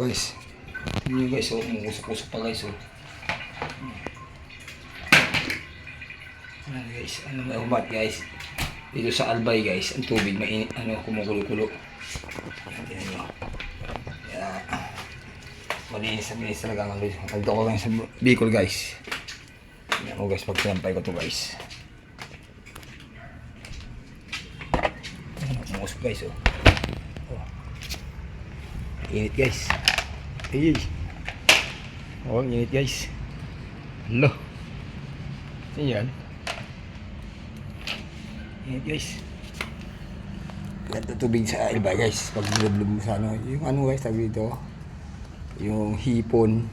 guys. Tingnan nyo guys, oh, umuusok-usok pa guys, oh. Ano guys, ano may umat guys. Dito sa Albay guys, ang tubig mainit, kumukulo-kulo. Tingnan nyo. Kaya, malinis talaga ang guys. Nagdo ko guys sa Bicol guys. Tingnan mo guys, pag sinampay ko to guys. Umusok guys, oh. Init guys. Ay. Oh, init guys. Hello. Yan. Init guys. Ganda tubig sa iba guys. Pag blub mo sa yung ano guys, tawag dito. Yung hipon.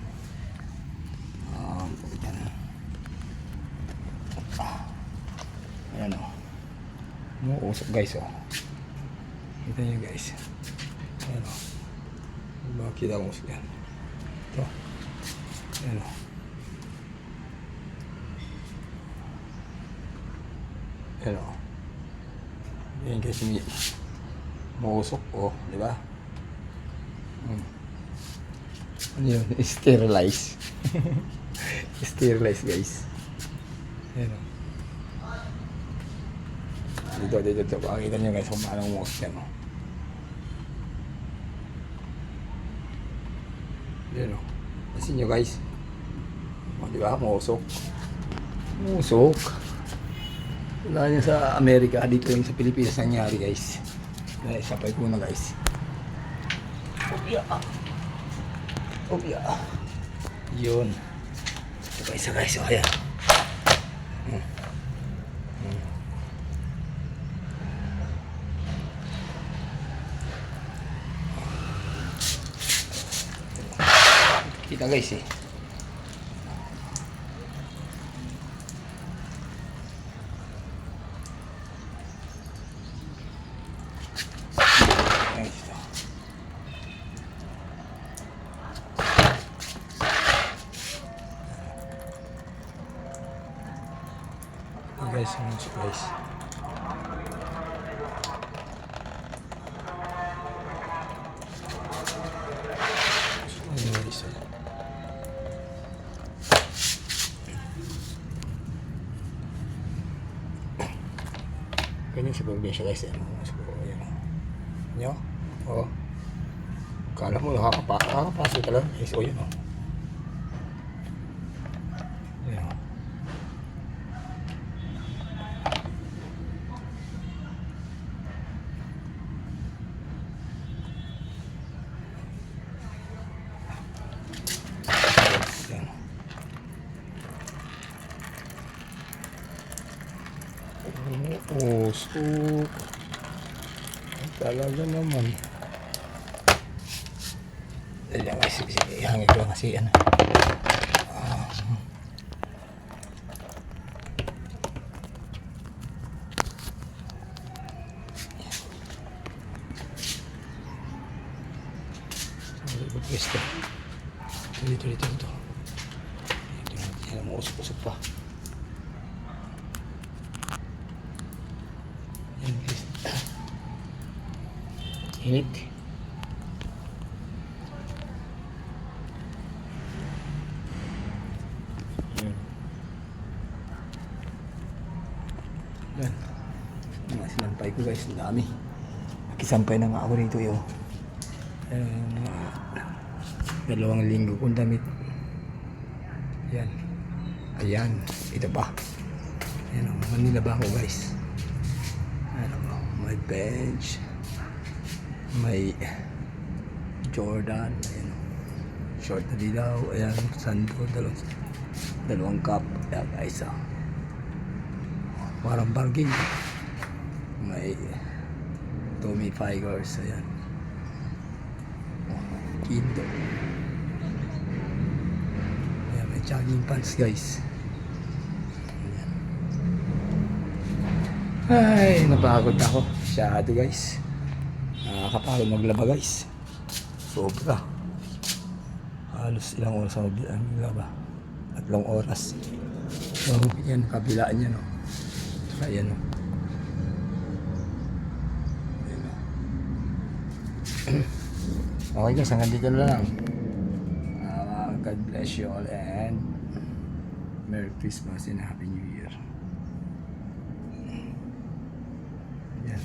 Ayan o. Umuusok guys o. Kita nyo guys. Ayan o. Bakit ang usok yan? Ito. Ayan o. Ayan o. Ayan guys, mausok o. Diba? Ano yun? Sterilize. Sterilize guys. Ayan o. Dito. Pakita nyo guys kung paano umusok yan o. Ayan o. Kasi nyo guys. O, diba? Mausok. Mausok. Wala nyo sa Amerika. Dito yung sa Pilipinas nangyari guys. Guys, sapay ko na guys. Opya. Yun. Ito guys, guys. O, ayan. Kita guys eh. Guys, guys. Ganyan sa probinsya guys. Ayan nyo? O. Kala mo nakakapasok talaga guys. O yun o. Ayan o. Usok. Talaga naman. Dali guys, hangin ko lang kasi ano. Dito. Yan ang usok-usok pa. Init. Yan. Mga sinampay ko guys, ang dami. Nakisampay na nga ako rito yun. Mga 2 linggo kong damit. Yan. Ayan. Ito pa. Ayan o. Manila ba ako guys? Ayan o. May bench. May Jordan, ayan, short na dilaw, ayan, sando, dalawang cup, ayan guys, parang bargain. May Tommy Figures, ayan, Kindo, ayan, may jogging pants guys, ayan. Ay, napagod ako, masyado guys. Nakakapagod maglaba guys. Sobra. Halos ilang oras ako maglaba. 3 oras. So yan, kabilaan yan o. Ayan o. Okay guys, hanggang dito na lang. God bless you all and Merry Christmas and Happy New Year. Yan.